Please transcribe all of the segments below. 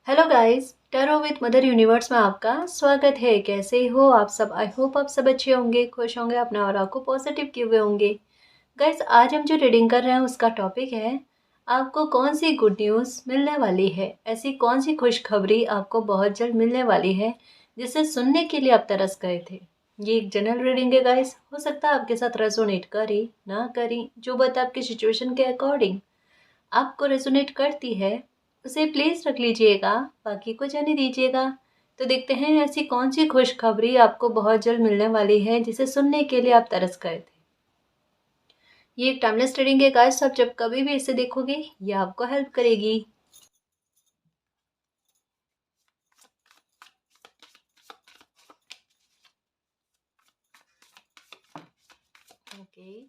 Hello guys, tarot with mother universe में आपका स्वागत है। कैसे हो आप सब? आई होप आप सब अच्छे होंगे, खुश होंगे, अपने ऑरा को पॉजिटिव किए हुए होंगे। गाइस, आज हम जो रीडिंग कर रहे हैं उसका टॉपिक है आपको कौन सी गुड न्यूज़ मिलने वाली है। ऐसी कौन सी खुशखबरी आपको बहुत जल्द मिलने वाली है जिसे सुनने के लिए आप तरस गए थे। ये एक जनरल रीडिंग है गाइस, हो सकता है आपके साथ रेजोनेट करी ना करी, जो बात आपकी सिचुएशन के अकॉर्डिंग आपको रेजोनेट करती है उसे प्लीज़ रख लीजिएगा, बाकी को जाने दीजिएगा। तो देखते हैं ऐसी कौन सी खुशखबरी आपको बहुत जल्द मिलने वाली है जिसे सुनने के लिए आप तरस गए थे। ये एक टाइमलेस रीडिंग है गाइस, आप जब कभी भी इसे देखोगे ये आपको हेल्प करेगी। Okay,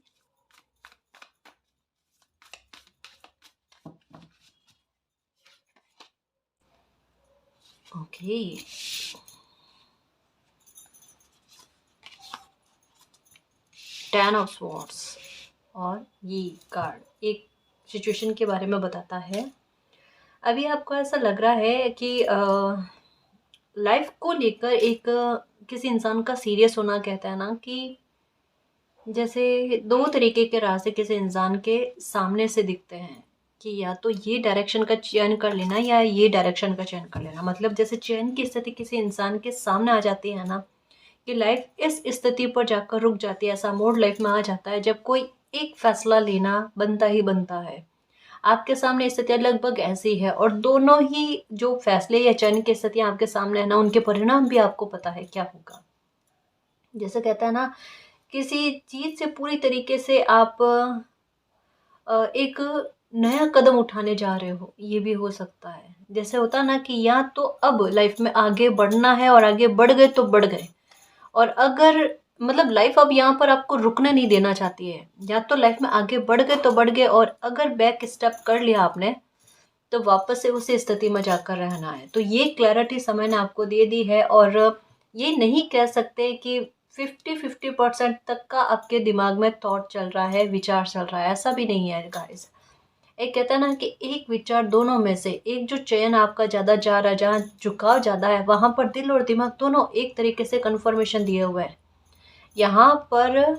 okay. 10 ऑफ स्वॉर्ड्स और ये कार्ड एक सिचुएशन के बारे में बताता है। अभी आपको ऐसा लग रहा है कि लाइफ को लेकर एक किसी इंसान का सीरियस होना, कहता है ना कि जैसे दो तरीके के रास्ते किसी इंसान के सामने से दिखते हैं कि या तो ये डायरेक्शन का चयन कर लेना या ये डायरेक्शन का चयन कर लेना। मतलब जैसे चयन की स्थिति किसी इंसान के सामने आ जाती है ना, कि लाइफ इस स्थिति पर जाकर रुक जाती है। ऐसा मोड लाइफ में आ जाता है जब कोई एक फैसला लेना बनता ही बनता है। आपके सामने स्थितियाँ लगभग ऐसी है और दोनों ही जो फैसले या चयन की स्थितियाँ आपके सामने है ना, उनके परिणाम भी आपको पता है क्या होगा। जैसे कहता है ना, किसी चीज़ से पूरी तरीके से आप एक नया कदम उठाने जा रहे हो, ये भी हो सकता है। जैसे होता है ना कि या तो अब लाइफ में आगे बढ़ना है और आगे बढ़ गए तो बढ़ गए, और अगर मतलब लाइफ अब यहाँ पर आपको रुकने नहीं देना चाहती है। या तो लाइफ में आगे बढ़ गए तो बढ़ गए, और अगर बैक स्टेप कर लिया आपने तो वापस से उसी स्थिति में जाकर रहना है। तो ये क्लैरिटी समय ने आपको दे दी है, और ये नहीं कह सकते कि 50-50% तक का आपके दिमाग में थॉट चल रहा है, विचार चल रहा है, ऐसा भी नहीं है गाइस। एक कहता है ना कि एक विचार दोनों में से एक जो चयन आपका ज़्यादा जा रहा है, जहाँ झुकाव ज़्यादा है, वहाँ पर दिल और दिमाग दोनों एक तरीके से कन्फर्मेशन दिए हुए हैं। यहाँ पर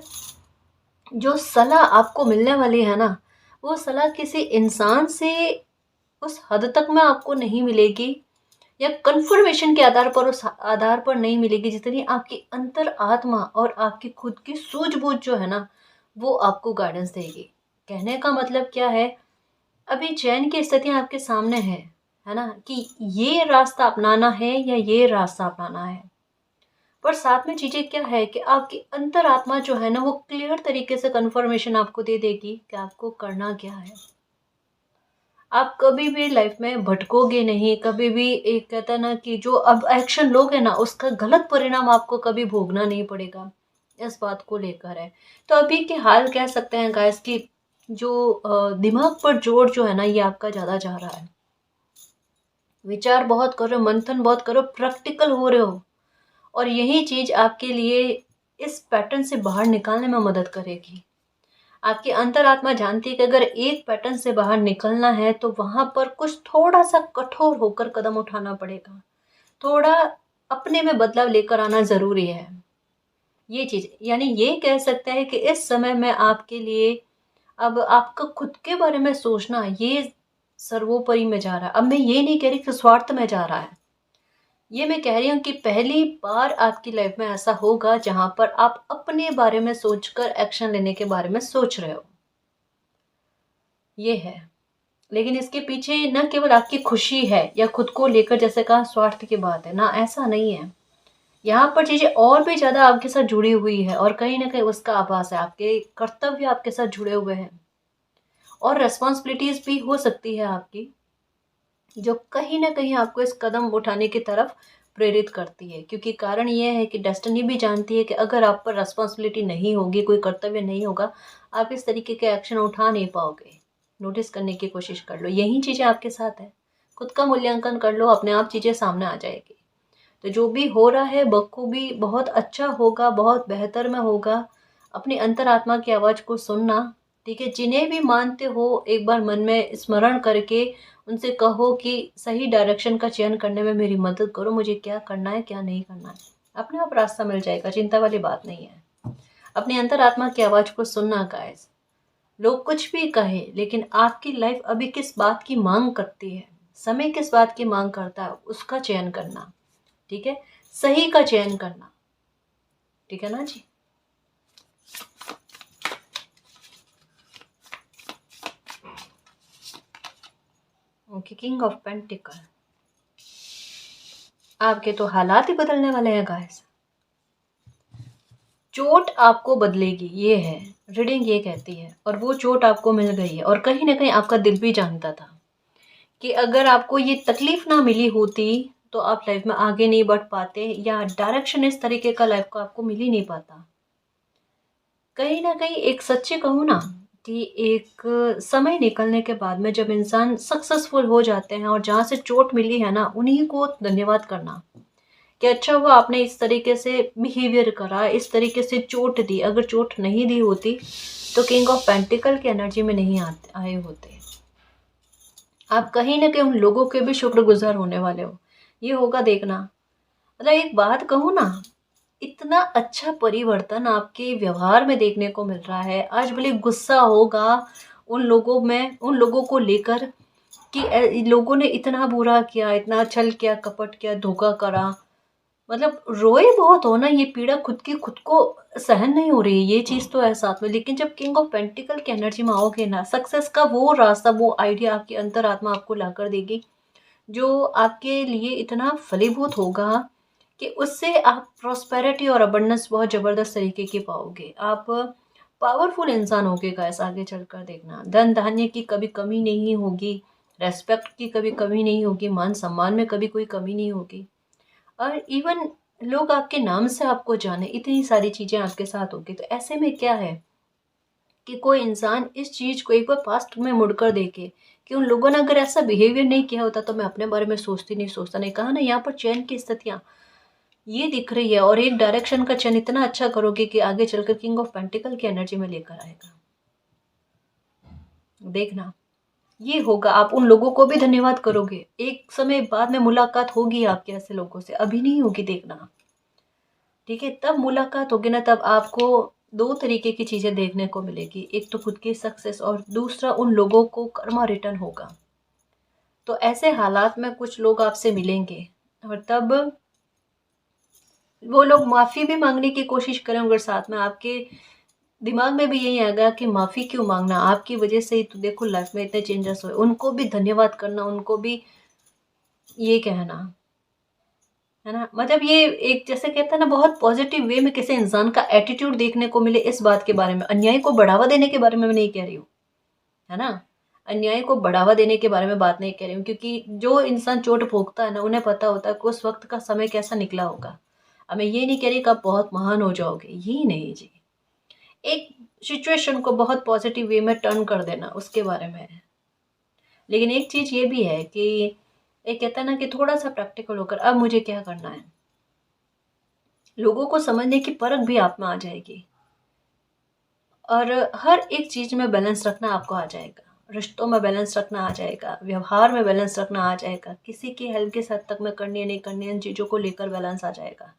जो सलाह आपको मिलने वाली है ना, वो सलाह किसी इंसान से उस हद तक में आपको नहीं मिलेगी, या कन्फर्मेशन के आधार पर, उस आधार पर नहीं मिलेगी जितनी आपकी अंतर आत्मा और आपकी खुद की सूझबूझ जो है ना, वो आपको गाइडेंस देगी। कहने का मतलब क्या है, अभी चयन की स्थितियाँ आपके सामने है ना, कि ये रास्ता अपनाना है या ये रास्ता अपनाना है। पर साथ में चीज़ें क्या है कि आपकी अंतरात्मा जो है ना, वो क्लियर तरीके से कंफर्मेशन आपको दे देगी कि आपको करना क्या है। आप कभी भी लाइफ में भटकोगे नहीं, कभी भी। एक कहता है ना कि जो अब एक्शन लोगे ना, उसका गलत परिणाम आपको कभी भोगना नहीं पड़ेगा। इस बात को लेकर है। तो अभी के हाल कह सकते हैं गाइस कि जो दिमाग पर जोर जो है ना, ये आपका ज़्यादा जा रहा है। विचार बहुत करो, मंथन बहुत करो, प्रैक्टिकल हो रहे हो, और यही चीज़ आपके लिए इस पैटर्न से बाहर निकालने में मदद करेगी। आपकी अंतरात्मा जानती है कि अगर एक पैटर्न से बाहर निकलना है तो वहाँ पर कुछ थोड़ा सा कठोर होकर कदम उठाना पड़ेगा। थोड़ा अपने में बदलाव लेकर आना ज़रूरी है। ये चीज़ यानी ये कह सकते हैं कि इस समय में आपके लिए अब आपका खुद के बारे में सोचना ये सर्वोपरि में जा रहा है। अब मैं ये नहीं कह रही कि स्वार्थ में जा रहा है। ये मैं कह रही हूँ कि पहली बार आपकी लाइफ में ऐसा होगा जहाँ पर आप अपने बारे में सोचकर एक्शन लेने के बारे में सोच रहे हो। ये है। लेकिन इसके पीछे न केवल आपकी खुशी है या खुद को लेकर जैसे कहा स्वार्थ की बात है ना, ऐसा नहीं है। यहाँ पर चीजें और भी ज्यादा आपके साथ जुड़ी हुई है, और कहीं ना कहीं उसका आभास है। आपके कर्तव्य आपके साथ जुड़े हुए हैं, और रेस्पॉन्सिबिलिटीज भी हो सकती है आपकी, जो कहीं ना कहीं आपको इस कदम उठाने की तरफ प्रेरित करती है। क्योंकि कारण ये है कि डेस्टिनी भी जानती है कि अगर आप पर रेस्पॉन्सिबिलिटी नहीं होगी, कोई कर्तव्य नहीं होगा, आप इस तरीके के एक्शन उठा नहीं पाओगे। नोटिस करने की कोशिश कर लो, यही चीज़ें आपके साथ है। खुद का मूल्यांकन कर लो, अपने आप चीज़ें सामने आ जाएगी। तो जो भी हो रहा है बखूबी बहुत अच्छा होगा, बहुत बेहतर में होगा। अपनी अंतरात्मा की आवाज़ को सुनना, ठीक है, जिन्हें भी मानते हो एक बार मन में स्मरण करके उनसे कहो कि सही डायरेक्शन का चयन करने में मेरी मदद करो, मुझे क्या करना है क्या नहीं करना है। अपने आप रास्ता मिल जाएगा, चिंता वाली बात नहीं है। अपनी अंतरात्मा की आवाज़ को सुनना गाइस। लोग कुछ भी कहे, लेकिन आपकी लाइफ अभी किस बात की मांग करती है, समय किस बात की मांग करता है, उसका चयन करना। ठीक है, सही का चयन करना। ठीक है ना जी। Okay, king of pentacles. आपके तो हालात ही बदलने वाले हैं गाइस। चोट आपको बदलेगी, ये है रीडिंग, ये कहती है। और वो चोट आपको मिल गई है, और कहीं ना कहीं आपका दिल भी जानता था कि अगर आपको ये तकलीफ ना मिली होती तो आप लाइफ में आगे नहीं बढ़ पाते, या डायरेक्शन इस तरीके का लाइफ को आपको मिल ही नहीं पाता। कहीं ना कहीं एक सच्चे कहूँ ना कि एक समय निकलने के बाद में जब इंसान सक्सेसफुल हो जाते हैं और जहाँ से चोट मिली है ना, उन्हीं को धन्यवाद करना कि अच्छा हुआ आपने इस तरीके से बिहेवियर करा, इस तरीके से चोट दी। अगर चोट नहीं दी होती तो किंग ऑफ पेंटिकल की एनर्जी में नहीं आए होते। आप कहीं ना कहीं उन लोगों के भी शुक्रगुजार होने वाले हो, ये होगा देखना। मतलब एक बात कहूँ ना, इतना अच्छा परिवर्तन आपके व्यवहार में देखने को मिल रहा है। आज भले गुस्सा होगा उन लोगों में, उन लोगों को लेकर कि लोगों ने इतना बुरा किया, इतना छल किया, कपट किया, धोखा करा। मतलब रोए बहुत हो ना, ये पीड़ा खुद की खुद को सहन नहीं हो रही है, ये चीज़ तो एहसास में। लेकिन जब किंग ऑफ पेंटिकल की एनर्जी में आओगे ना, सक्सेस का वो रास्ता, वो आइडिया आपकी अंतरात्मा आपको ला कर देगी, जो आपके लिए इतना फलीभूत होगा कि उससे आप प्रॉस्पेरिटी और अबंडेंस बहुत ज़बरदस्त तरीके की पाओगे। आप पावरफुल इंसान होगे गाइस, आगे चलकर देखना। धन धान्य की कभी कमी नहीं होगी, रेस्पेक्ट की कभी कमी नहीं होगी, मान सम्मान में कभी कोई कमी नहीं होगी, और इवन लोग आपके नाम से आपको जाने, इतनी सारी चीज़ें आपके साथ होगी। तो ऐसे में क्या है कि कोई इंसान इस चीज़ को एक बार पास्ट में मुड़कर देखे कि उन लोगों ने अगर ऐसा बिहेवियर नहीं किया होता तो मैं अपने बारे में सोचती नहीं, सोचता नहीं। कहा ना, यहाँ पर चयन की स्थितियाँ ये दिख रही है, और एक डायरेक्शन का चयन इतना अच्छा करोगे कि आगे चलकर किंग ऑफ पेंटिकल की एनर्जी में लेकर आएगा। देखना, ये होगा। आप उन लोगों को भी धन्यवाद करोगे, एक समय बाद में मुलाकात होगी आपके ऐसे लोगों से, अभी नहीं होगी देखना। ठीक है, तब मुलाकात होगी ना, तब आपको दो तरीके की चीज़ें देखने को मिलेगी। एक तो खुद की सक्सेस, और दूसरा उन लोगों को कर्मा रिटर्न होगा। तो ऐसे हालात में कुछ लोग आपसे मिलेंगे, और तब वो लोग माफ़ी भी मांगने की कोशिश करें, अगर साथ में आपके दिमाग में भी यही आएगा कि माफ़ी क्यों मांगना, आपकी वजह से ही तो देखो लाइफ में इतने चेंजेस हुए। उनको भी धन्यवाद करना, उनको भी ये कहना, है ना। मतलब ये एक, जैसे कहते हैं ना, बहुत पॉजिटिव वे में किसी इंसान का एटीट्यूड देखने को मिले इस बात के बारे में। अन्याय को बढ़ावा देने के बारे में मैं नहीं कह रही हूँ, है ना। अन्याय को बढ़ावा देने के बारे में बात नहीं कर रही हूँ, क्योंकि जो इंसान चोट भोगता है ना, उन्हें पता होता है कि उस वक्त का समय कैसा निकला होगा। अब मैं ये नहीं कह रही कि आप बहुत महान हो जाओगे, ये नहीं जी। एक सिचुएशन को बहुत पॉजिटिव वे में टर्न कर देना, उसके बारे में है। लेकिन एक चीज़ ये भी है कि एक कहता है ना कि थोड़ा सा प्रैक्टिकल होकर अब मुझे क्या करना है, लोगों को समझने की परख भी आप में आ जाएगी, और हर एक चीज़ में बैलेंस रखना आपको आ जाएगा। रिश्तों में बैलेंस रखना आ जाएगा, व्यवहार में बैलेंस रखना आ जाएगा, किसी की हेल्प किस हद तक में करनी है नहीं करनी है, इन चीज़ों को लेकर बैलेंस आ जाएगा।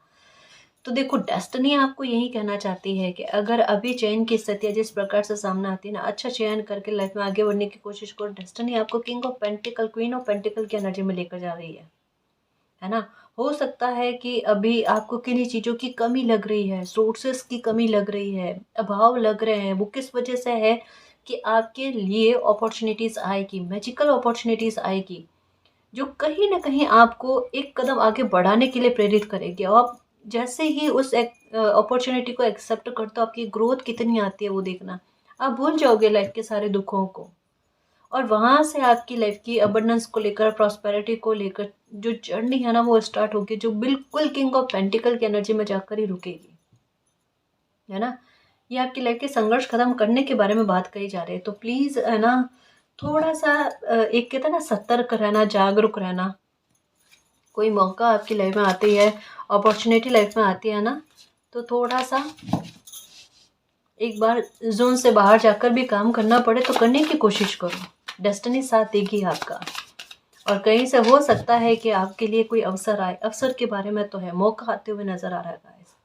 तो देखो, डेस्टिनी आपको यही कहना चाहती है कि अगर अभी चयन की स्थितियाँ जिस प्रकार से सामने आती है ना, अच्छा चयन करके लाइफ में आगे बढ़ने की कोशिश करो। डेस्टिनी आपको king of pentacle, queen of pentacle की एनर्जी में लेकर जा रही है ना। हो सकता है कि अभी आपको किन्हीं चीज़ों की कमी लग रही है, सोर्सेस की कमी लग रही है, अभाव लग रहे हैं। वो किस वजह से है कि आपके लिए अपॉर्चुनिटीज़ आएगी, मैजिकल अपॉर्चुनिटीज़ आएगी, जो कहीं न कहीं आपको एक कदम आगे बढ़ाने के लिए प्रेरित करेगी। और आप जैसे ही उस अपॉर्चुनिटी को एक्सेप्ट करते हो, आपकी ग्रोथ कितनी आती है वो देखना। आप भूल जाओगे लाइफ के सारे दुखों को, और वहाँ से आपकी लाइफ की अबंडेंस को लेकर, प्रॉस्पेरिटी को लेकर जो जर्नी है ना, वो स्टार्ट होगी, जो बिल्कुल किंग ऑफ पेंटिकल की एनर्जी में जाकर ही रुकेगी, है ना। ये आपकी लाइफ के संघर्ष खत्म करने के बारे में बात कही जा रही है। तो प्लीज़, है ना, थोड़ा सा एक कहते हैं ना, सतर्क रहना, जागरूक रहना। कोई मौका आपकी लाइफ में आती है, अपॉर्चुनिटी लाइफ में आती है ना, तो थोड़ा सा एक बार ज़ोन से बाहर जाकर भी काम करना पड़े तो करने की कोशिश करो, डेस्टिनी साथ देगी आपका। और कहीं से हो सकता है कि आपके लिए कोई अवसर आए, अवसर के बारे में तो है, मौका आते हुए नज़र आ रहा है गाइस,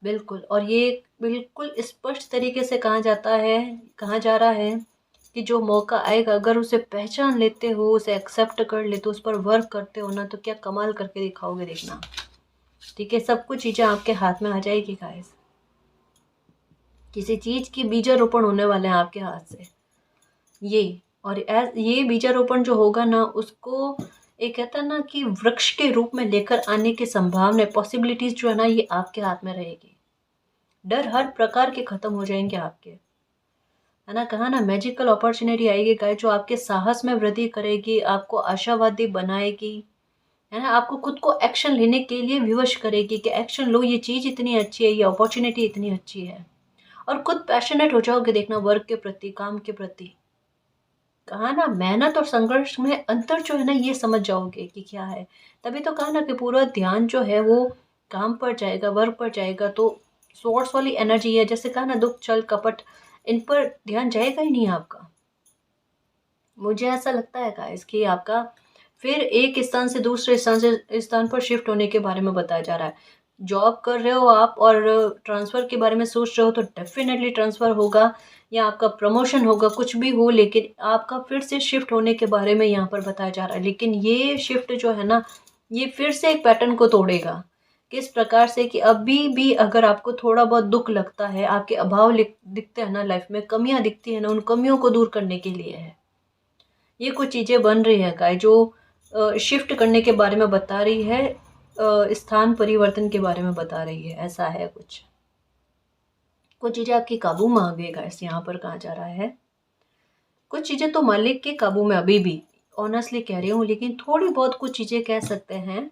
बिल्कुल। और ये बिल्कुल स्पष्ट तरीके से कहा जा रहा है कि जो मौका आएगा अगर उसे पहचान लेते हो, उसे एक्सेप्ट कर लेते हो, उस पर वर्क करते हो ना, तो क्या कमाल करके दिखाओगे, देखना। ठीक है, सब कुछ चीज़ें आपके हाथ में आ जाएगी गाइस। किसी चीज़ की बीजारोपण होने वाले हैं आपके हाथ से ये। और ये बीजारोपण जो होगा ना, उसको एक कहता है ना कि वृक्ष के रूप में लेकर आने की संभावना, पॉसिबिलिटीज जो है ना, ये आपके हाथ में रहेगी। डर हर प्रकार के खत्म हो जाएंगे आपके, है ना। कहा ना, मैजिकल अपॉर्चुनिटी आएगी गाइस, जो आपके साहस में वृद्धि करेगी, आपको आशावादी बनाएगी, है ना। आपको खुद को एक्शन लेने के लिए विवश करेगी कि एक्शन लो, ये चीज़ इतनी अच्छी है, ये अपॉर्चुनिटी इतनी अच्छी है। और खुद पैशनेट हो जाओगे, देखना, वर्क के प्रति, काम के प्रति। कहा ना, मेहनत और संघर्ष में अंतर जो है ना, ये समझ जाओगे कि क्या है। तभी तो कहा ना कि पूरा ध्यान जो है वो काम पर जाएगा, वर्क पर जाएगा। तो सोर्स वाली एनर्जी है, जैसे कहा ना, दुख, छल, कपट, इन पर ध्यान जाएगा ही नहीं आपका। मुझे ऐसा लगता है गाइस कि आपका फिर एक स्थान से दूसरे स्थान पर शिफ्ट होने के बारे में बताया जा रहा है। जॉब कर रहे हो आप और ट्रांसफ़र के बारे में सोच रहे हो, तो डेफ़िनेटली ट्रांसफ़र होगा या आपका प्रमोशन होगा, कुछ भी हो, लेकिन आपका फिर से शिफ्ट होने के बारे में यहाँ पर बताया जा रहा है। लेकिन ये शिफ्ट जो है ना, ये फिर से एक पैटर्न को तोड़ेगा। किस प्रकार से कि अभी भी अगर आपको थोड़ा बहुत दुःख लगता है, आपके अभाव दिखते हैं ना लाइफ़ में, कमियाँ दिखती हैं ना, उन कमियों को दूर करने के लिए है। ये कुछ चीज़ें बन रही है गाइस, जो शिफ्ट करने के बारे में बता रही है, स्थान परिवर्तन के बारे में बता रही है, ऐसा है कुछ। कुछ चीज़ें आपके काबू में आ गई गाइस, यहाँ पर कहा जा रहा है। कुछ चीज़ें तो मालिक के काबू में अभी भी, ऑनेस्टली कह रही हूँ, लेकिन थोड़ी बहुत कुछ चीज़ें कह सकते हैं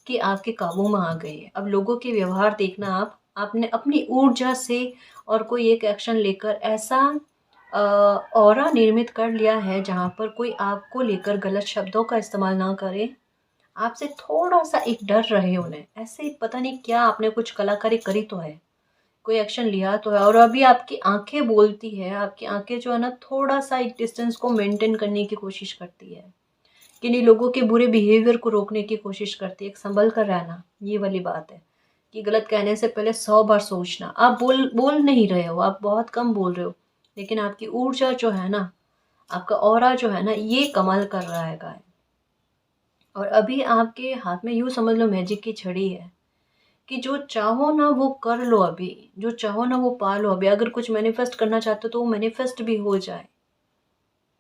कि आपके काबू में आ गई है। अब लोगों के व्यवहार देखना, आपने अपनी ऊर्जा से और कोई एक एक्शन लेकर ऐसा ऑरा निर्मित कर लिया है जहाँ पर कोई आपको लेकर गलत शब्दों का इस्तेमाल ना करे। आपसे थोड़ा-सा एक डर रहे उन्हें, ऐसे ही पता नहीं क्या आपने कुछ कलाकारी करी तो है, कोई एक्शन लिया तो है, और अभी आपकी आँखें बोलती है, आपकी आँखें जो है ना, थोड़ा-सा एक डिस्टेंस को मेंटेन करने की कोशिश करती है। किन्हीं लोगों के बुरे बिहेवियर को रोकने की कोशिश करती है, एक संभल कर रहना, ये वाली बात है कि गलत कहने से पहले 100 बार सोचना। आप बोल नहीं रहे हो, आप बहुत कम बोल रहे हो, लेकिन आपकी ऊर्जा जो है ना, आपका ऑरा जो है ना, ये कमाल कर रहा है गाइस। और अभी आपके हाथ में यूँ समझ लो मैजिक की छड़ी है कि जो चाहो ना वो कर लो अभी, जो चाहो ना वो पा लो अभी। अगर कुछ मैनिफेस्ट करना चाहते हो तो वो मैनिफेस्ट भी हो जाए।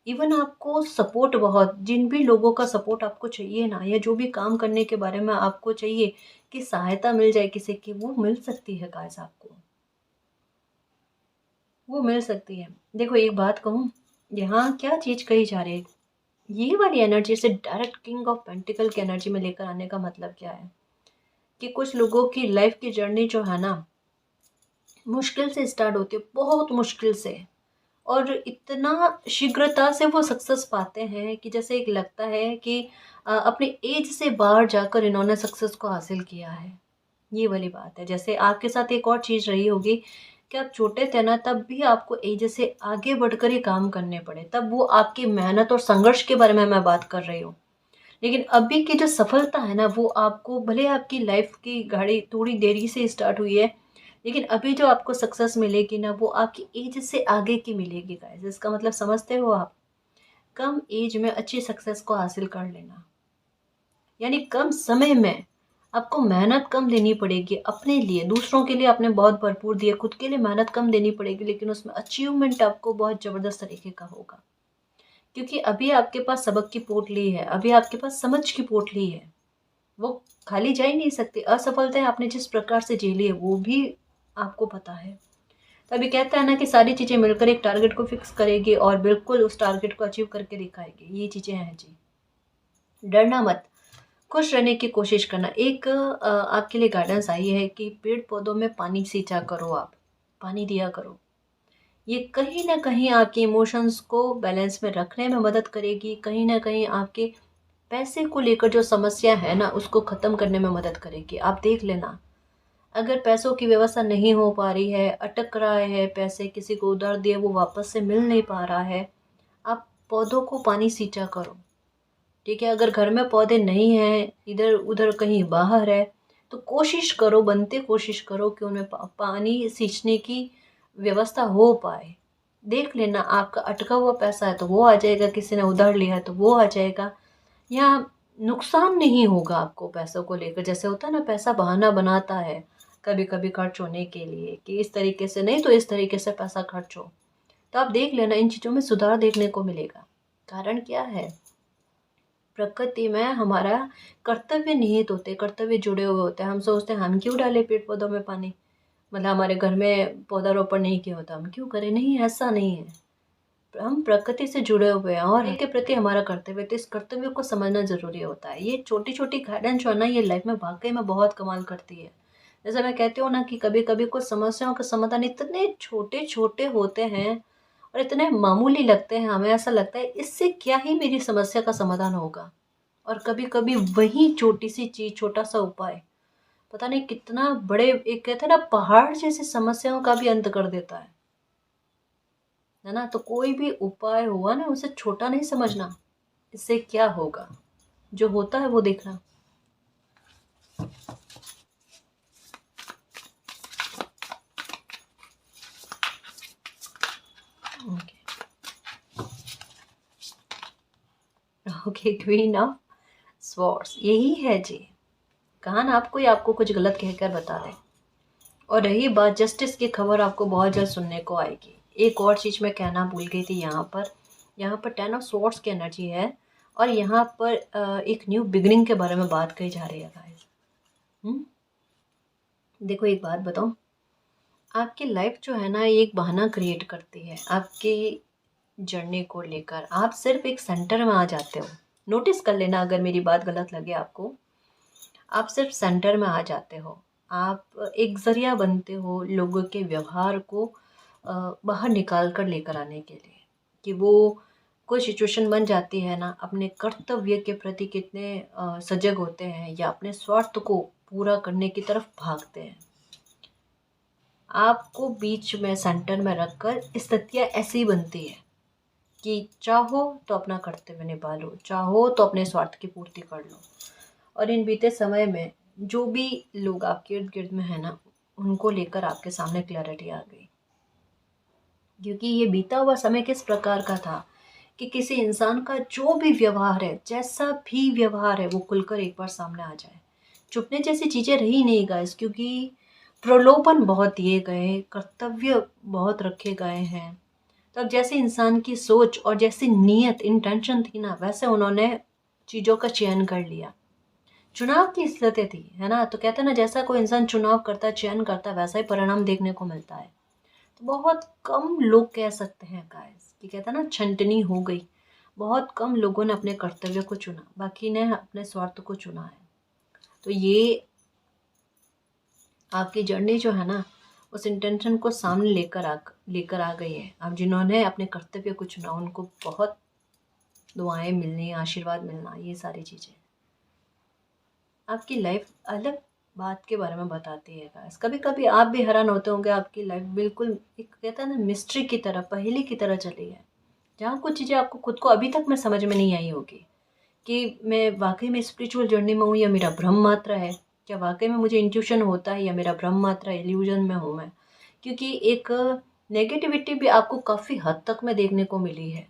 इवन आपको सपोर्ट, बहुत जिन भी लोगों का सपोर्ट आपको चाहिए ना, या जो भी काम करने के बारे में आपको चाहिए कि सहायता मिल जाए किसी की, वो मिल सकती है गाइस आपको, वो मिल सकती है। देखो एक बात कहूँ, यहाँ क्या चीज़ कही जा रही है, ये वाली एनर्जी से डायरेक्ट किंग ऑफ पेंटिकल की एनर्जी में लेकर आने का मतलब क्या है कि कुछ लोगों की लाइफ की जर्नी जो है ना, मुश्किल से स्टार्ट होती है, बहुत मुश्किल से, और इतना शीघ्रता से वो सक्सेस पाते हैं कि जैसे एक लगता है कि अपनी एज से बाहर जाकर इन्होंने सक्सेस को हासिल किया है। ये वाली बात है। जैसे आपके साथ एक और चीज़ रही होगी कि आप छोटे थे ना, तब भी आपको एज से आगे बढ़कर ही काम करने पड़े, तब वो आपकी मेहनत और संघर्ष के बारे में मैं बात कर रही हूँ। लेकिन अभी की जो सफलता है ना, वो आपको, भले आपकी लाइफ की गाड़ी थोड़ी देरी से स्टार्ट हुई है, लेकिन अभी जो आपको सक्सेस मिलेगी ना, वो आपकी एज से आगे की मिलेगी गाइस। इसका मतलब समझते हो आप? कम एज में अच्छी सक्सेस को हासिल कर लेना, यानी कम समय में आपको मेहनत कम देनी पड़ेगी अपने लिए, दूसरों के लिए आपने बहुत भरपूर दिया, खुद के लिए मेहनत कम देनी पड़ेगी, लेकिन उसमें अचीवमेंट आपको बहुत ज़बरदस्त तरीके का होगा। क्योंकि अभी आपके पास सबक की पोटली है, अभी आपके पास समझ की पोटली है, वो खाली जा ही नहीं सकती। असफलताएँ आपने जिस प्रकार से झेली है, वो भी आपको पता है। तभी कहता है ना कि सारी चीज़ें मिलकर एक टारगेट को फिक्स करेगी और बिल्कुल उस टारगेट को अचीव करके दिखाएगी। ये चीज़ें हैं जी। डरना मत, खुश रहने की कोशिश करना। एक आपके लिए गाइडेंस आई है कि पेड़-पौधों में पानी सींचा करो आप, पानी दिया करो। ये कहीं न कहीं आपके इमोशंस को बैलेंस में रखने में मदद करेगी, कहीं न कहीं आपके पैसे को लेकर जो समस्या है ना, उसको ख़त्म करने में मदद करेगी। आप देख लेना, अगर पैसों की व्यवस्था नहीं हो पा रही है, अटक रहा है, पैसे किसी को उधार दिए वो वापस से मिल नहीं पा रहा है, आप पौधों को पानी सींचा करो। ठीक है, अगर घर में पौधे नहीं हैं, इधर उधर कहीं बाहर है, तो कोशिश करो, बनते कोशिश करो कि उनमें पानी सींचने की व्यवस्था हो पाए। देख लेना, आपका अटका हुआ पैसा है तो वो आ जाएगा, किसी ने उधार लिया है तो वो आ जाएगा, या नुकसान नहीं होगा आपको पैसों को लेकर। जैसे होता है ना, पैसा बहाना बनाता है कभी कभी खर्च होने के लिए, कि इस तरीके से नहीं तो इस तरीके से पैसा खर्च हो। तो आप देख लेना, इन चीज़ों में सुधार देखने को मिलेगा। कारण क्या है, प्रकृति में हमारा कर्तव्य निहित होते, कर्तव्य जुड़े हुए होते हैं। हम सोचते हैं हम क्यों डालें पेड़ पौधों में पानी, मतलब हमारे घर में पौधारोपण नहीं किया होता, हम क्यों करें। नहीं, ऐसा नहीं है। हम प्रकृति से जुड़े हुए हैं और इनके प्रति हमारा कर्तव्य, तो इस कर्तव्य को समझना जरूरी होता है। ये छोटी छोटी गाइडेंस जो है ना, ये लाइफ में वाकई में बहुत कमाल करती है। जैसे मैं कहती हूँ ना कि कभी कभी कुछ समस्याओं के समाधान इतने छोटे छोटे होते हैं और इतने मामूली लगते हैं, हमें ऐसा लगता है इससे क्या ही मेरी समस्या का समाधान होगा। और कभी कभी वही छोटी सी चीज, छोटा सा उपाय, पता नहीं कितना बड़े, एक कहते हैं ना, पहाड़ जैसी समस्याओं का भी अंत कर देता है ना। तो कोई भी उपाय हुआ ना, उसे छोटा नहीं समझना, इससे क्या होगा, जो होता है वो देखना। Okay, okay, queen of swords यही है जी। कहा ना आपको, आपको कुछ गलत कहकर बता दे। और रही बात जस्टिस की खबर, आपको बहुत जल्द सुनने को आएगी। एक और चीज़ मैं कहना भूल गई थी, यहाँ पर 10 ऑफ स्वॉर्ड्स की एनर्जी है, और यहाँ पर एक न्यू बिगनिंग के बारे में बात कही जा रही है गाइस। देखो, एक बात बताऊँ, आपकी लाइफ जो है ना, ये एक बहाना क्रिएट करती है आपकी जर्नी को लेकर। आप सिर्फ एक सेंटर में आ जाते हो। नोटिस कर लेना अगर मेरी बात गलत लगे आपको, आप सिर्फ सेंटर में आ जाते हो। आप एक जरिया बनते हो लोगों के व्यवहार को बाहर निकाल कर लेकर आने के लिए, कि वो कोई सिचुएशन बन जाती है ना, अपने कर्तव्य के प्रति कितने सजग होते हैं या अपने स्वार्थ को पूरा करने की तरफ भागते हैं। आपको बीच में सेंटर में रखकर स्थितियाँ ऐसी बनती है कि चाहो तो अपना कर्तव्य निभा लो, चाहो तो अपने स्वार्थ की पूर्ति कर लो। और इन बीते समय में जो भी लोग आपके इर्द गिर्द में है ना, उनको लेकर आपके सामने क्लैरिटी आ गई। क्योंकि ये बीता हुआ समय किस प्रकार का था कि किसी इंसान का जो भी व्यवहार है, जैसा भी व्यवहार है, वो खुलकर एक बार सामने आ जाए। छुपने जैसी चीज़ें रही नहीं गाइस, क्योंकि प्रलोभन बहुत दिए गए, कर्तव्य बहुत रखे गए हैं। तब जैसे इंसान की सोच और जैसी नीयत, इंटेंशन थी ना, वैसे उन्होंने चीज़ों का चयन कर लिया। चुनाव की स्थिति थी, है ना। तो कहते हैं ना, जैसा कोई इंसान चुनाव करता है, चयन करता है, वैसा ही परिणाम देखने को मिलता है। तो बहुत कम लोग कह सकते हैं गाइस कि कहते हैं ना, छंटनी हो गई। बहुत कम लोगों ने अपने कर्तव्य को चुना, बाकी ने अपने स्वार्थ को चुना है। तो ये आपकी जर्नी जो है ना, उस इंटेंशन को सामने लेकर आ गई है। अब जिन्होंने अपने कर्तव्य को चुना, उनको बहुत दुआएं मिलनी, आशीर्वाद मिलना, ये सारी चीज़ें आपकी लाइफ अलग बात के बारे में बताती है गाइस। कभी कभी आप भी हैरान होते होंगे, आपकी लाइफ बिल्कुल एक कहता है ना, मिस्ट्री की तरह, पहेली की तरह चली है, जहाँ कुछ चीज़ें आपको खुद को अभी तक में समझ में नहीं आई होगी कि मैं वाकई में स्पिरिचुअल जर्नी में हूँ या मेरा भ्रम मात्र है। क्या वाकई में मुझे इंट्यूशन होता है या मेरा भ्रम मात्र है, इल्यूजन में हूँ मैं। क्योंकि एक नेगेटिविटी भी आपको काफ़ी हद तक में देखने को मिली है।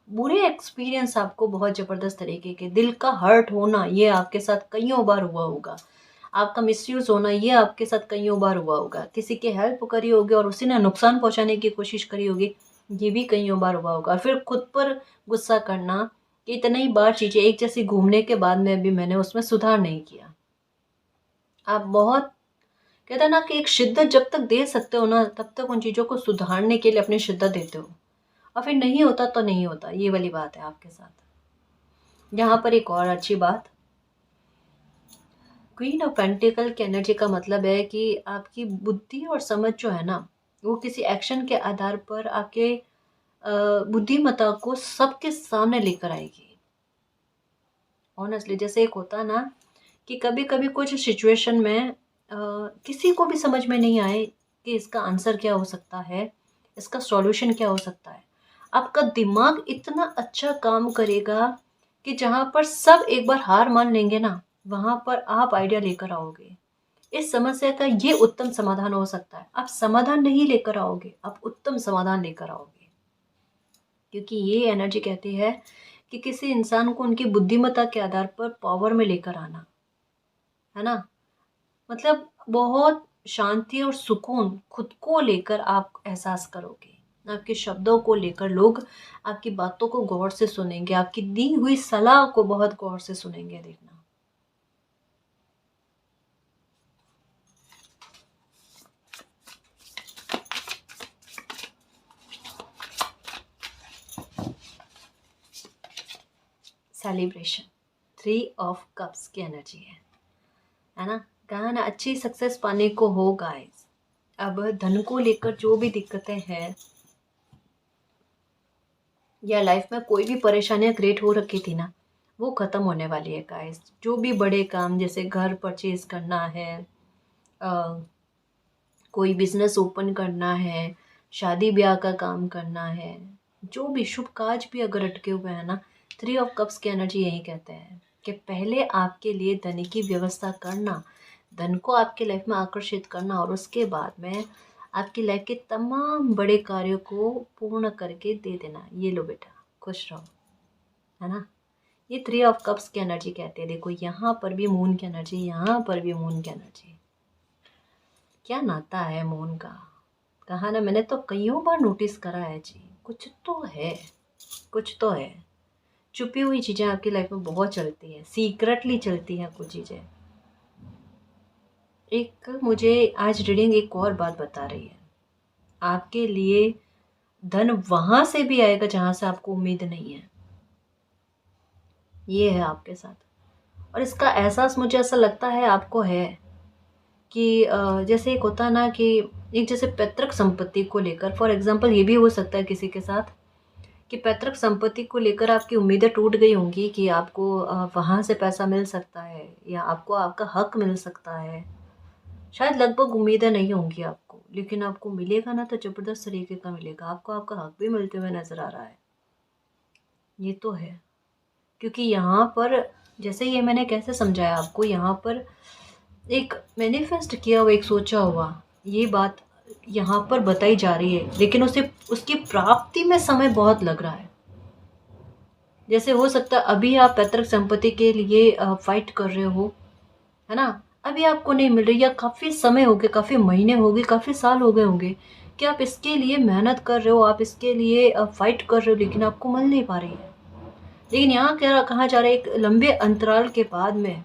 बुरे एक्सपीरियंस आपको बहुत ज़बरदस्त तरीके के, दिल का हर्ट होना, ये आपके साथ कईयों बार हुआ होगा। आपका मिसयूज़ होना, ये आपके साथ कईयों बार हुआ होगा। किसी की हेल्प करी होगी और उसी ने नुकसान पहुंचाने की कोशिश करी होगी, ये भी कईयों बार हुआ होगा। फिर खुद पर गुस्सा करना, कि इतनी बार चीज़ें एक जैसी घूमने के बाद में भी मैंने उसमें सुधार नहीं किया। आप बहुत कहते हैं ना कि एक शिद्दत जब तक दे सकते हो ना, तब तक उन चीज़ों को सुधारने के लिए अपनी शिद्दत देते हो, और फिर नहीं होता तो नहीं होता। ये वाली बात है आपके साथ। यहाँ पर एक और अच्छी बात, क्वीन ऑफ पेंटिकल की एनर्जी का मतलब है कि आपकी बुद्धि और समझ जो है ना, वो किसी एक्शन के आधार पर आपके बुद्धिमत्ता को सबके सामने लेकर आएगी। ऑनेस्टली, जैसे एक होता है ना कि कभी कभी कुछ सिचुएशन में किसी को भी समझ में नहीं आए कि इसका आंसर क्या हो सकता है, इसका सॉल्यूशन क्या हो सकता है। आपका दिमाग इतना अच्छा काम करेगा कि जहाँ पर सब एक बार हार मान लेंगे ना, वहाँ पर आप आइडिया लेकर आओगे। इस समस्या का ये उत्तम समाधान हो सकता है। आप समाधान नहीं लेकर आओगे, आप उत्तम समाधान लेकर आओगे। क्योंकि ये एनर्जी कहती है कि किसी इंसान को उनकी बुद्धिमत्ता के आधार पर पावर में लेकर आना, है ना? मतलब बहुत शांति और सुकून खुद को लेकर आप एहसास करोगे। आपके शब्दों को लेकर लोग आपकी बातों को गौर से सुनेंगे, आपकी दी हुई सलाह को बहुत गौर से सुनेंगे, देखना। सेलिब्रेशन, 3 ऑफ कप्स की एनर्जी है ना? कहा ना, अच्छी सक्सेस पाने को हो गाइस। अब धन को लेकर जो भी दिक्कतें हैं या लाइफ में कोई भी परेशानियां क्रिएट हो रखी थी ना, वो खत्म होने वाली है गाइस। जो भी बड़े काम, जैसे घर परचेज करना है, अ, कोई बिजनेस ओपन करना है, शादी ब्याह का काम करना है, जो भी शुभ काज भी अगर अटके हुए हैं ना, 3 ऑफ कप्स की एनर्जी यही कहते हैं कि पहले आपके लिए धन की व्यवस्था करना, धन को आपके लाइफ में आकर्षित करना, और उसके बाद में आपकी लाइफ के तमाम बड़े कार्यों को पूर्ण करके दे देना। ये लो बेटा, खुश रहो, है ना? ये 3 ऑफ कप्स की एनर्जी कहते हैं। देखो, यहाँ पर भी मून की एनर्जी, यहाँ पर भी मून की एनर्जी। क्या नाता है मून का? कहा ना, मैंने तो कईयों बार नोटिस करा है जी, कुछ तो है, कुछ तो है। छुपी हुई चीज़ें आपकी लाइफ में बहुत चलती हैं, सीक्रेटली चलती हैं कुछ चीज़ें। एक मुझे आज रीडिंग एक और बात बता रही है, आपके लिए धन वहां से भी आएगा जहां से आपको उम्मीद नहीं है। ये है आपके साथ, और इसका एहसास मुझे ऐसा लगता है आपको है कि जैसे एक होता ना कि एक जैसे पैतृक संपत्ति को लेकर, फॉर एग्जांपल ये भी हो सकता है किसी के साथ कि पैतृक संपत्ति को लेकर आपकी उम्मीदें टूट गई होंगी कि आपको वहाँ से पैसा मिल सकता है या आपको आपका हक मिल सकता है। शायद लगभग उम्मीदें नहीं होंगी आपको, लेकिन आपको मिलेगा ना तो ज़बरदस्त तरीके का मिलेगा। आपको आपका हक भी मिलते हुए नज़र आ रहा है। ये तो है, क्योंकि यहाँ पर, जैसे ये मैंने कैसे समझाया आपको, यहाँ पर एक मैनिफेस्ट किया हुआ, एक सोचा हुआ, ये बात यहाँ पर बताई जा रही है, लेकिन उसे उसकी प्राप्ति में समय बहुत लग रहा है। जैसे हो सकता है अभी आप पैतृक संपत्ति के लिए फाइट कर रहे हो, है ना? अभी आपको नहीं मिल रही, या काफ़ी समय हो गए, काफ़ी महीने हो गए, काफ़ी साल हो गए होंगे कि आप इसके लिए मेहनत कर रहे हो, आप इसके लिए फाइट कर रहे हो, लेकिन आपको मिल नहीं पा रही है। लेकिन यहाँ क्या कहा जा रहा है, एक लंबे अंतराल के बाद में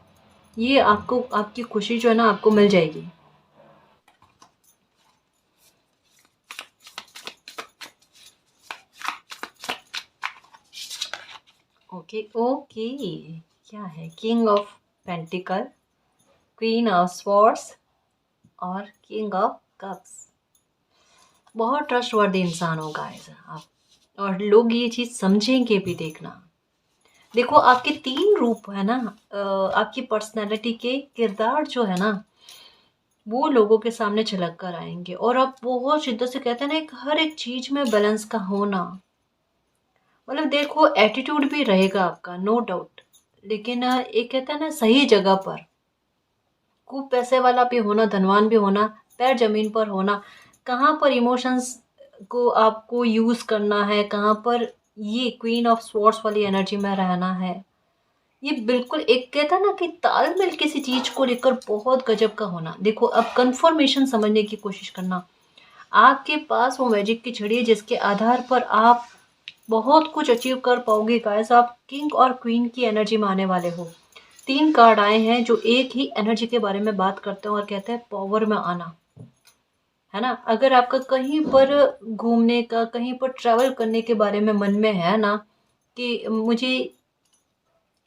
ये आपको, आपकी खुशी जो है ना, आपको मिल जाएगी। ओके ओके, क्या है? King of pentacle, queen of swords और किंग ऑफ कप्स। बहुत ट्रस्टवर्दी इंसान हो गाइस आप, और लोग ये चीज़ समझेंगे भी, देखना। देखो, आपके 3 रूप है ना, आपकी पर्सनैलिटी के किरदार जो है ना, वो लोगों के सामने झलक कर आएंगे, और आप बहुत शिद्दत से कहते हैं ना, एक हर एक चीज़ में बैलेंस का होना। मतलब देखो, एटीट्यूड भी रहेगा आपका, नो डाउट, लेकिन एक कहता है ना, सही जगह पर। खूब पैसे वाला भी होना, धनवान भी होना, पैर जमीन पर होना, कहाँ पर इमोशंस को आपको यूज़ करना है, कहाँ पर ये क्वीन ऑफ स्वॉर्ड्स वाली एनर्जी में रहना है। ये बिल्कुल एक कहता है ना कि तालमेल किसी चीज़ को लेकर बहुत गजब का होना। देखो, अब कन्फर्मेशन समझने की कोशिश करना। आपके पास वो मैजिक की छड़ी है जिसके आधार पर आप बहुत कुछ अचीव कर पाओगे गाइस। आप किंग और क्वीन की एनर्जी में आने वाले हो। 3 कार्ड आए हैं जो एक ही एनर्जी के बारे में बात करते हैं और कहते हैं पावर में आना, है ना? अगर आपका कहीं पर घूमने का, कहीं पर ट्रैवल करने के बारे में मन में है ना कि मुझे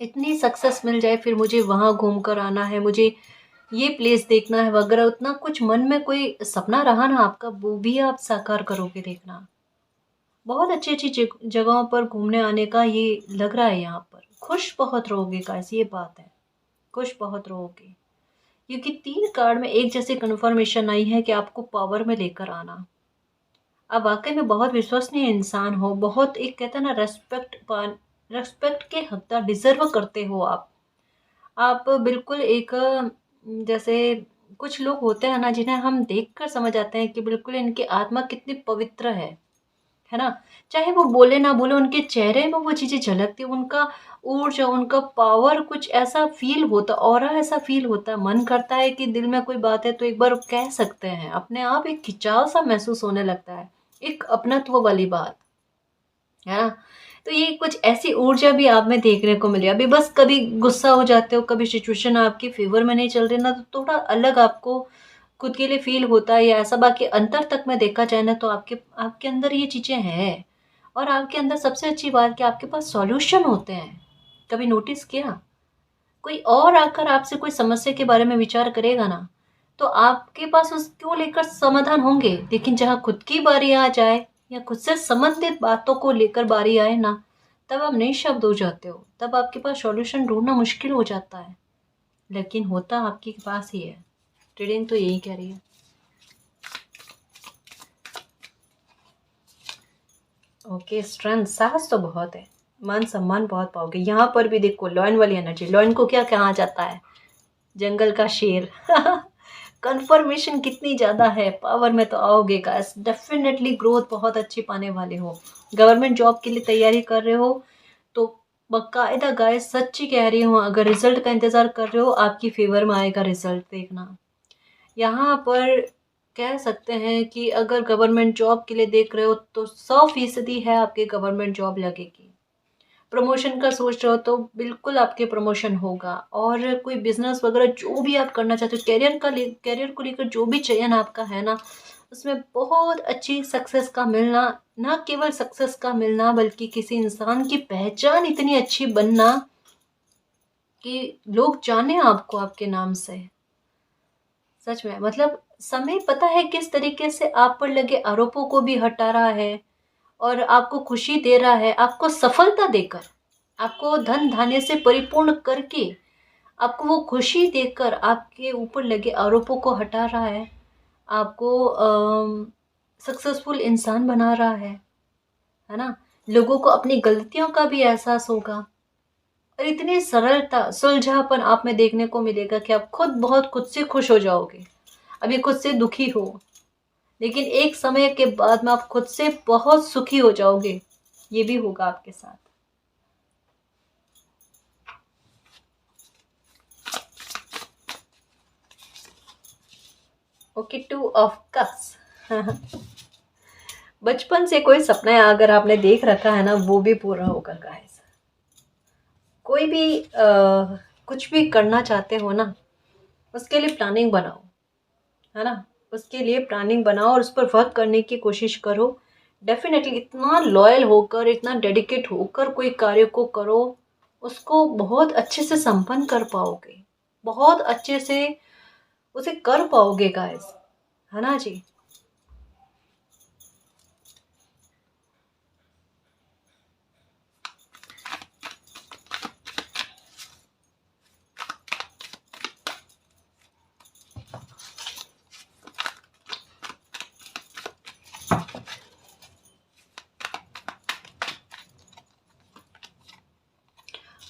इतनी सक्सेस मिल जाए, फिर मुझे वहाँ घूम कर आना है, मुझे ये प्लेस देखना है वगैरह, उतना कुछ मन में कोई सपना रहा ना आपका, वो भी आप साकार करोगे, देखना। बहुत अच्छी अच्छी जगहों पर घूमने आने का ये लग रहा है। यहाँ पर खुश बहुत रहोगे गाइस, ये बात है, खुश बहुत रहोगे। क्योंकि 3 कार्ड में एक जैसी कन्फर्मेशन आई है कि आपको पावर में लेकर आना। आप वाक़ई में बहुत विश्वसनीय इंसान हो, बहुत एक कहते हैं ना रिस्पेक्ट के हकदार डिज़र्व करते हो आप। आप बिल्कुल एक जैसे कुछ लोग होते हैं ना जिन्हें हम देखकर समझ आते हैं कि बिल्कुल इनकी आत्मा कितनी पवित्र है ना? चाहे वो बोले ना बोले उनके चेहरे में वो चीज़ें झलकती हैं, उनका ऊर्जा, उनका पावर कुछ ऐसा फ़ील होता, ऑरा ऐसा फ़ील होता है, मन करता है कि दिल में कोई बात है तो एक बार कह सकते हैं। अपने आप एक खिंचाव-सा महसूस होने लगता है, एक अपनत्व वाली बात, है ना? तो ये कुछ ऐसी ऊर्जा भी आप में देखने को मिली। अभी बस कभी गुस्सा हो जाते हो, कभी सिचुएशन आपके फ़ेवर में नहीं चल रही ना, तो थोड़ा अलग आपको खुद के लिए फ़ील होता है या ऐसा। बाकी अंतर तक में देखा जाए ना तो आपके आपके अंदर ये चीज़ें हैं और आपके अंदर सबसे अच्छी बात कि आपके पास सॉल्यूशन होते हैं। कभी नोटिस किया? कोई और आकर आपसे कोई समस्या के बारे में विचार करेगा ना, तो आपके पास उसको लेकर समाधान होंगे, लेकिन जहाँ खुद की बारी आ जाए या खुद से संबंधित बातों को लेकर बारी आए ना, तब आप निःशब्द हो जाते हो, तब आपके पास सॉल्यूशन ढूँढना मुश्किल हो जाता है, लेकिन होता आपके पास ही है। रीडिंग तो यही कह रही है। ओके, स्ट्रेंथ, साहस तो बहुत है, मान-सम्मान बहुत पाओगे। यहाँ पर भी देखो लॉयन वाली एनर्जी, लॉयन को क्या कहा जाता है? जंगल का शेर। कन्फर्मेशन कितनी ज़्यादा है, पावर में तो आओगे गाइस, डेफिनेटली ग्रोथ बहुत अच्छी पाने वाले हो। गवर्नमेंट जॉब के लिए तैयारी कर रहे हो, तो बाकायदा गाइस सच्ची कह रही हूँ, अगर रिज़ल्ट का इंतज़ार कर रहे हो, आपकी फ़ेवर में आएगा रिज़ल्ट देखना। यहाँ पर कह सकते हैं कि अगर गवर्नमेंट जॉब के लिए देख रहे हो, तो 100% है आपकी गवर्नमेंट जॉब लगेगी। प्रमोशन का सोच रहे हो तो बिल्कुल आपके प्रमोशन होगा और कोई बिज़नेस वगैरह जो भी आप करना चाहते हो, करियर को लेकर जो भी चयन आपका है ना, उसमें बहुत अच्छी सक्सेस का मिलना, ना केवल सक्सेस का मिलना बल्कि किसी इंसान की पहचान इतनी अच्छी बनना कि लोग जाने आपको आपके नाम से। सच में मतलब समय पता है किस तरीके से आप पर लगे आरोपों को भी हटा रहा है और आपको खुशी दे रहा है, आपको सफलता देकर, आपको धन-धान्य से परिपूर्ण करके, आपको वो खुशी देकर आपके ऊपर लगे आरोपों को हटा रहा है, आपको सक्सेसफुल इंसान बना रहा है ना? लोगों को अपनी गलतियों का भी एहसास होगा और इतनी सरलता, सुलझापन आप में देखने को मिलेगा कि आप बहुत खुद से खुश हो जाओगे। अभी खुद से दुखी हो, लेकिन एक समय के बाद में आप खुद से बहुत सुखी हो जाओगे। ये भी होगा आपके साथ। Okay, 2 of cups. बचपन से कोई सपना अगर आपने देख रखा है ना, वो भी पूरा होगा गाइस। कोई भी कुछ भी करना चाहते हो ना, उसके लिए प्लानिंग बनाओ, है ना? उसके लिए प्लानिंग बनाओ और उस पर वर्क करने की कोशिश करो। डेफ़िनेटली इतना लॉयल होकर, इतना डेडिकेट होकर कोई कार्य को करो, उसको बहुत अच्छे से संपन्न कर पाओगे। बहुत अच्छे से उसे कर पाओगे गाइस, है ना जी?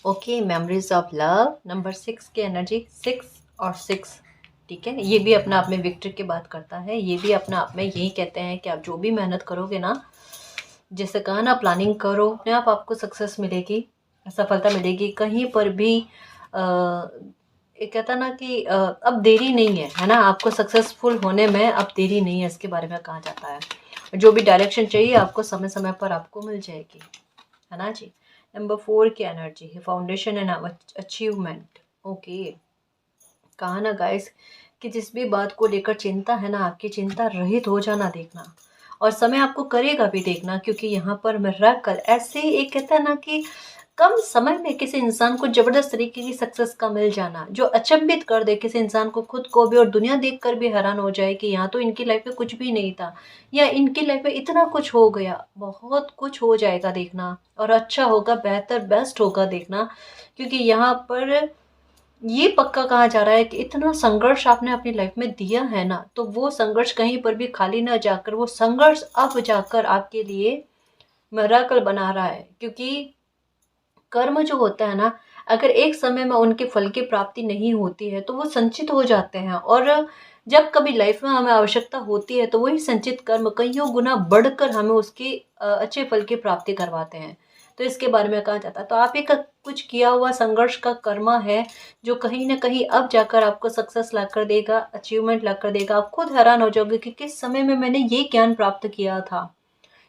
Okay, memories of love number 6 की एनर्जी, 6 और 6, ठीक है? ये भी अपने आप में विक्ट्री की बात करता है। ये भी अपने आप में यही कहते हैं कि आप जो भी मेहनत करोगे ना, जैसे कहा ना प्लानिंग करो, अपने आप आपको सक्सेस मिलेगी, सफलता मिलेगी। कहीं पर भी ये कहता ना कि अब देरी नहीं है ना? आपको सक्सेसफुल होने में अब देरी नहीं है, इसके बारे में कहा जाता है। जो भी डायरेक्शन चाहिए आपको समय-समय पर आपको मिल जाएगी, है ना जी? नंबर 4 की एनर्जी है फाउंडेशन एंड अचीवमेंट। ओके, कहा ना गाइस कि जिस भी बात को लेकर चिंता है ना, आपकी चिंता रहित हो जाना देखना और समय आपको करेगा भी देखना, क्योंकि यहाँ पर मैं रख कर ऐसे एक कहता है ना कि कम समय में किसी इंसान को जबरदस्त तरीके की सक्सेस का मिल जाना, जो अचंभित कर दे किसी इंसान को, खुद को भी और दुनिया देखकर भी हैरान हो जाए कि यहाँ तो इनकी लाइफ में कुछ भी नहीं था या इनकी लाइफ में इतना कुछ हो गया। बहुत कुछ हो जाएगा देखना और अच्छा होगा, बेहतर बेस्ट होगा देखना, क्योंकि यहाँ पर ये पक्का कहा जा रहा है कि इतना संघर्ष आपने अपनी लाइफ में दिया है ना, तो वो संघर्ष कहीं पर भी खाली ना जाकर, वो संघर्ष अब जाकर आपके लिए मिरेकल बना रहा है। क्योंकि कर्म जो होता है ना, अगर एक समय में उनके फल की प्राप्ति नहीं होती है तो वो संचित हो जाते हैं, और जब कभी लाइफ में हमें आवश्यकता होती है तो वही संचित कर्म कईयों गुना बढ़कर हमें उसकी अच्छे फल की प्राप्ति करवाते हैं। तो इसके बारे में कहा जाता है। तो आप एक कुछ किया हुआ संघर्ष का कर्मा है, जो कहीं ना कहीं अब जाकर आपको सक्सेस ला कर देगा, अचीवमेंट ला कर देगा। आप खुद हैरान हो जाओगे कि किस समय में मैंने ये ज्ञान प्राप्त किया था,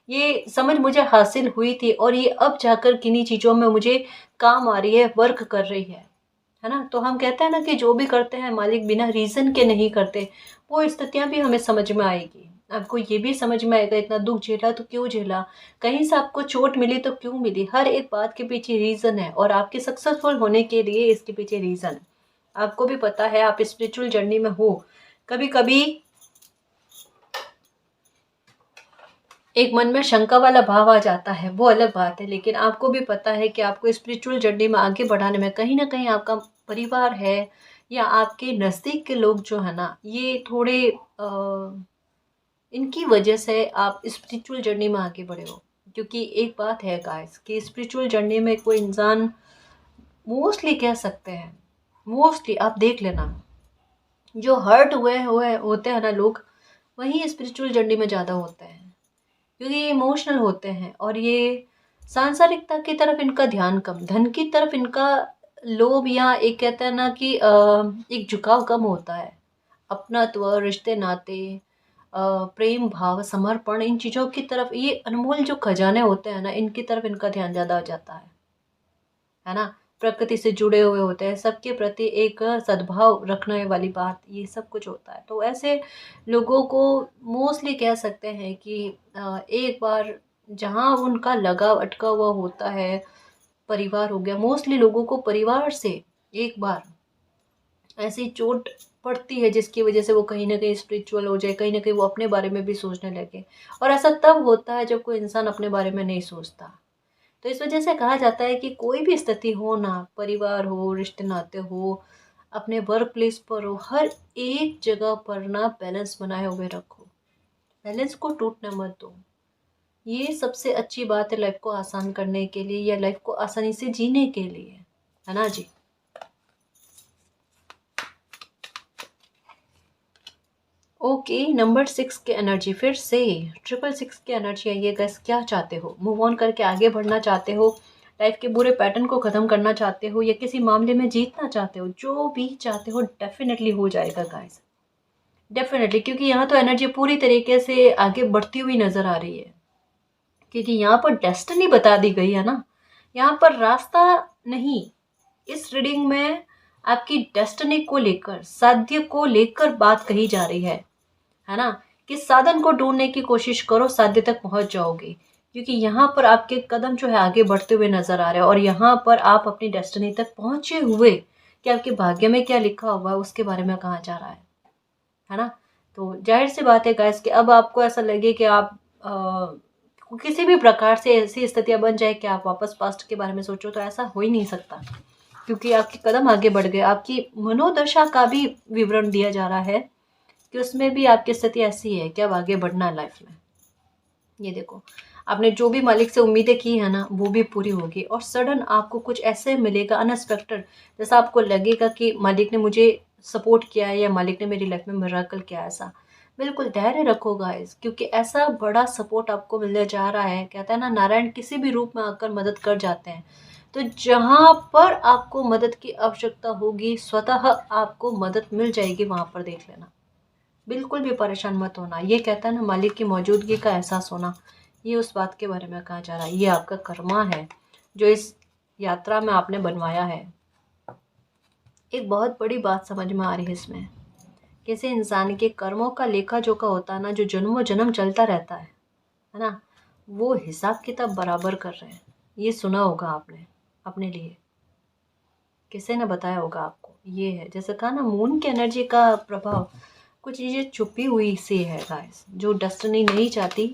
ये समझ मुझे हासिल हुई थी, और ये अब जाकर किन्हीं चीज़ों में मुझे काम आ रही है, वर्क कर रही है ना। तो हम कहते हैं ना कि जो भी करते हैं मालिक बिना रीज़न के नहीं करते। वो स्थितियाँ भी हमें समझ में आएगी। आपको ये भी समझ में आएगा, इतना दुःख झेला तो क्यों झेला? कहीं से आपको चोट मिली तो क्यों मिली? हर एक बात के पीछे रीज़न है, और आपके सक्सेसफुल होने के लिए इसके पीछे रीज़न है। आपको भी पता है, आप स्पिरिचुअल जर्नी में हो। कभी-कभी एक मन में शंका वाला भाव आ जाता है, वो अलग बात है। लेकिन आपको भी पता है कि आपको स्पिरिचुअल जर्नी में आगे बढ़ाने में कहीं न कहीं आपका परिवार है, या आपके नज़दीक के लोग जो है ना, ये थोड़े इनकी वजह से आप स्पिरिचुअल जर्नी में आगे बढ़े हो। क्योंकि एक बात है गाइस, कि स्पिरिचुअल जर्नी में कोई इंसान मोस्टली कह सकते हैं, मोस्टली आप देख लेना, जो हर्ट हुए हुए होते हैं ना लोग, वही स्पिरिचुअल जर्नी में ज़्यादा होते हैं। क्योंकि ये इमोशनल होते हैं, और ये सांसारिकता की तरफ इनका ध्यान कम, धन की तरफ इनका लोभ, या एक कहते हैं ना कि एक झुकाव कम होता है। अपनत्व, रिश्ते नाते, प्रेम भाव, समर्पण, इन चीज़ों की तरफ, ये अनमोल जो खजाने होते हैं ना, इनकी तरफ इनका ध्यान ज़्यादा हो जाता है ना। प्रकृति से जुड़े हुए होते हैं, सबके प्रति एक सद्भाव रखने वाली बात, ये सब कुछ होता है। तो ऐसे लोगों को मोस्टली कह सकते हैं कि एक बार जहाँ उनका लगाव अटका हुआ होता है, परिवार हो गया, मोस्टली लोगों को परिवार से एक बार ऐसी चोट पड़ती है जिसकी वजह से वो कहीं न कहीं स्पिरिचुअल हो जाए, कहीं न कहीं वो अपने बारे में भी सोचने लगे। और ऐसा तब होता है जब कोई इंसान अपने बारे में नहीं सोचता। तो इस वजह से कहा जाता है कि कोई भी स्थिति हो ना, परिवार हो, रिश्ते नाते हो, अपने वर्क प्लेस पर हो, हर एक जगह पर ना बैलेंस बनाए हुए रखो। बैलेंस को टूटने मत दो। ये सबसे अच्छी बात है लाइफ को आसान करने के लिए, या लाइफ को आसानी से जीने के लिए, है ना जी। ओके, नंबर 6 की एनर्जी फिर से, 666 की एनर्जी आई है गाइस। क्या चाहते हो? मूव ऑन करके आगे बढ़ना चाहते हो? लाइफ के बुरे पैटर्न को ख़त्म करना चाहते हो, या किसी मामले में जीतना चाहते हो? जो भी चाहते हो डेफिनेटली हो जाएगा गाइस, डेफिनेटली। क्योंकि यहाँ तो एनर्जी पूरी तरीके से आगे बढ़ती हुई नज़र आ रही है। क्योंकि यहाँ पर डेस्टिनी बता दी गई है ना, यहाँ पर रास्ता नहीं। इस रीडिंग में आपकी डेस्टिनी को लेकर, साध्य को लेकर बात कही जा रही है ना। कि साधन को ढूंढने की कोशिश करो, साध्य तक पहुंच जाओगे। क्योंकि यहाँ पर आपके कदम जो है आगे बढ़ते हुए नजर आ रहे हैं, और यहाँ पर आप अपनी डेस्टिनी तक पहुंचे हुए, कि आपके भाग्य में क्या लिखा हुआ है उसके बारे में कहा जा रहा है ना। तो जाहिर सी बात है गाइस, कि अब आपको ऐसा लगे कि आप किसी भी प्रकार से ऐसी स्थितियां बन जाए कि आप वापस पास्ट के बारे में सोचो, तो ऐसा हो ही नहीं सकता। क्योंकि आपके कदम आगे बढ़ गए। आपकी मनोदशा का भी विवरण दिया जा रहा है, कि उसमें भी आपकी स्थिति ऐसी है कि अब आगे बढ़ना है लाइफ में। ये देखो, आपने जो भी मालिक से उम्मीदें की है ना, वो भी पूरी होगी। और सडन आपको कुछ ऐसे मिलेगा अनएक्सपेक्टेड, जैसा आपको लगेगा कि मालिक ने मुझे सपोर्ट किया है, या मालिक ने मेरी लाइफ में मिरेकल किया है। ऐसा बिल्कुल धैर्य रखो गाइस, क्योंकि ऐसा बड़ा सपोर्ट आपको मिलने जा रहा है। कहता है ना, नारायण किसी भी रूप में आकर मदद कर जाते हैं। तो जहाँ पर आपको मदद की आवश्यकता होगी, स्वतः आपको मदद मिल जाएगी, वहाँ पर देख लेना। बिल्कुल भी परेशान मत होना। ये कहता है ना, मालिक की मौजूदगी का एहसास होना, ये उस बात के बारे में कहा जा रहा है। ये आपका कर्मा है जो इस यात्रा में आपने बनवाया है। एक बहुत बड़ी बात समझ में आ रही है इसमें। किसी इंसान के कर्मों का लेखा जोखा होता है ना, जो जन्मों जन्म चलता रहता है ना, वो हिसाब किताब बराबर कर रहे हैं। ये सुना होगा आपने अपने लिए, किसी ने बताया होगा आपको। ये है, जैसे कहा ना, मून की एनर्जी का प्रभाव, कुछ चीज़ें छुपी हुई सी है गाइस, जो डेस्टिनी नहीं चाहती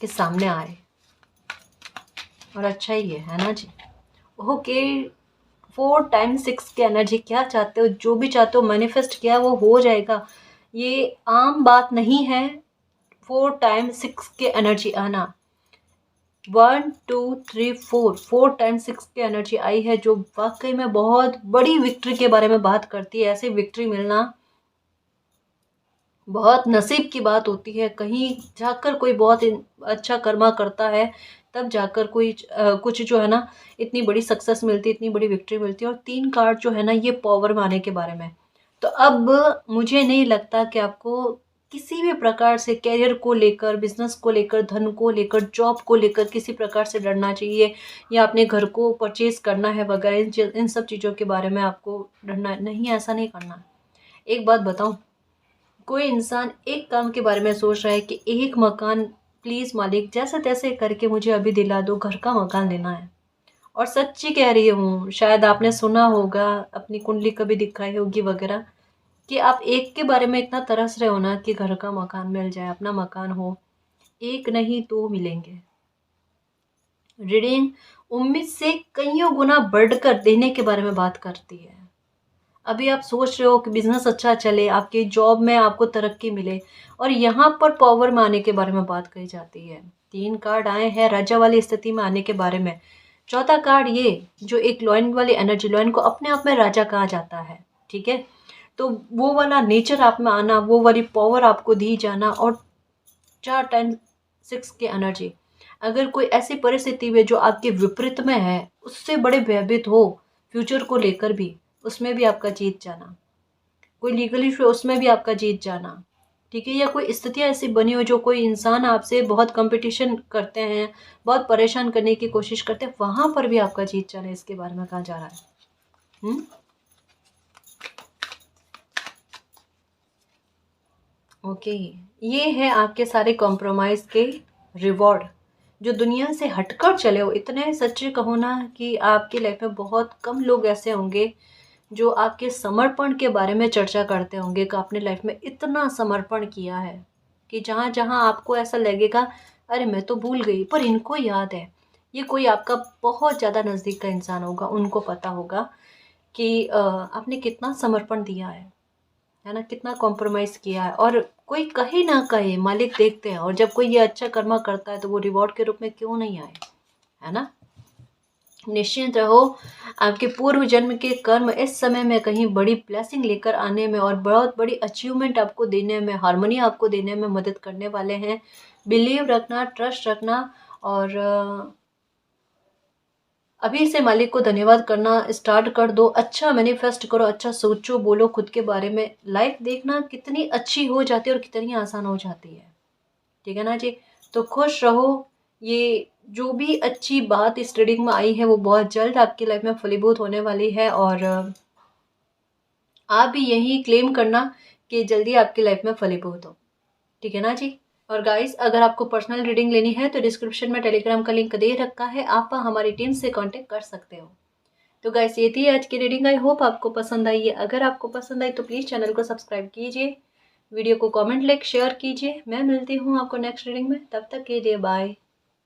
कि सामने आए। और अच्छा ही है ना जी। ओके, 4 टाइम्स 6 की एनर्जी, क्या चाहते हो, जो भी चाहते हो मैनिफेस्ट किया वो हो जाएगा। ये आम बात नहीं है 4 टाइम्स 6 की एनर्जी आना। 1 2 3 4 टाइम्स 6 की एनर्जी आई है, जो वाकई में बहुत बड़ी विक्ट्री के बारे में बात करती है। ऐसे विक्ट्री मिलना बहुत नसीब की बात होती है। कहीं जाकर कोई बहुत अच्छा कर्मा करता है, तब जाकर कोई कुछ जो है ना इतनी बड़ी सक्सेस मिलती है, इतनी बड़ी विक्ट्री मिलती है। और 3 कार्ड जो है ना ये पावर में आने के बारे में। तो अब मुझे नहीं लगता कि आपको किसी भी प्रकार से करियर को लेकर, बिजनेस को लेकर, धन को लेकर, जॉब को लेकर किसी प्रकार से डरना चाहिए, या अपने घर को परचेज करना है वगैरह इन सब चीज़ों के बारे में आपको डरना नहीं, ऐसा नहीं करना। एक बात बताऊं, कोई इंसान एक काम के बारे में सोच रहा है कि एक मकान प्लीज मालिक जैसे तैसे करके मुझे अभी दिला दो, घर का मकान लेना है। और सच्ची कह रही हूँ, शायद आपने सुना होगा, अपनी कुंडली कभी दिखाई होगी वगैरह, कि आप एक के बारे में इतना तरस रहे हो ना कि घर का मकान मिल जाए, अपना मकान हो। एक नहीं 2 मिलेंगे। रीडिंग उम्मीद से कईयों गुना बढ़कर देने के बारे में बात करती है। अभी आप सोच रहे हो कि बिजनेस अच्छा चले, आपकी जॉब में आपको तरक्की मिले, और यहाँ पर पावर में आने के बारे में बात कही जाती है। 3 कार्ड आए हैं राजा वाली स्थिति में आने के बारे में। चौथा कार्ड ये जो एक लॉयन वाली एनर्जी, लॉयन को अपने आप में राजा कहा जाता है, ठीक है। तो वो वाला नेचर आप में आना, वो वाली पावर आपको दी जाना। और 4 टाइम 6 की एनर्जी, अगर कोई ऐसी परिस्थिति में जो आपके विपरीत में है, उससे बड़े भयभीत हो फ्यूचर को लेकर भी, उसमें भी आपका जीत जाना। कोई लीगल इशू है, उसमें भी आपका जीत जाना, ठीक है। या कोई स्थितियाँ ऐसी बनी हो जो कोई इंसान आपसे बहुत कंपटीशन करते हैं, बहुत परेशान करने की कोशिश करते हैं, वहां पर भी आपका जीत जाना, इसके बारे में कहा जा रहा है। ओके, ये है आपके सारे कॉम्प्रोमाइज के रिवॉर्ड। जो दुनिया से हटकर चले हो, इतने सच्चे कहो ना कि आपकी लाइफ में बहुत कम लोग ऐसे होंगे जो आपके समर्पण के बारे में चर्चा करते होंगे कि आपने लाइफ में इतना समर्पण किया है कि जहाँ जहाँ आपको ऐसा लगेगा अरे मैं तो भूल गई, पर इनको याद है। ये कोई आपका बहुत ज़्यादा नज़दीक का इंसान होगा, उनको पता होगा कि आपने कितना समर्पण दिया है ना, कितना कॉम्प्रोमाइज़ किया है। और कोई कहे ना कहे, मालिक देखते हैं, और जब कोई ये अच्छा कर्मा करता है तो वो रिवॉर्ड के रूप में क्यों नहीं आए, है ना। निश्चिंत रहो, आपके पूर्व जन्म के कर्म इस समय में कहीं बड़ी ब्लेसिंग लेकर आने में और बहुत बड़ी अचीवमेंट आपको देने में, हार्मनी आपको देने में मदद करने वाले हैं। बिलीव रखना, ट्रस्ट रखना, और अभी से मालिक को धन्यवाद करना स्टार्ट कर दो। अच्छा मैनिफेस्ट करो, अच्छा सोचो, बोलो खुद के बारे में। लाइफ देखना कितनी अच्छी हो जाती है और कितनी आसान हो जाती है, ठीक है ना जी। तो खुश रहो। ये जो भी अच्छी बात इस रीडिंग में आई है वो बहुत जल्द आपकी लाइफ में फलीभूत होने वाली है, और आप भी यही क्लेम करना कि जल्दी आपकी लाइफ में फलीभूत हो, ठीक है ना जी। और गाइस, अगर आपको पर्सनल रीडिंग लेनी है तो डिस्क्रिप्शन में टेलीग्राम का लिंक दे रखा है, आप हमारी टीम से कांटेक्ट कर सकते हो। तो गाइस, ये थी आज की रीडिंग। आई होप आपको पसंद आई है। अगर आपको पसंद आई तो प्लीज़ चैनल को सब्सक्राइब कीजिए, वीडियो को कमेंट लाइक शेयर कीजिए। मैं मिलती हूँ आपको नेक्स्ट रीडिंग में, तब तक के लिए बाय।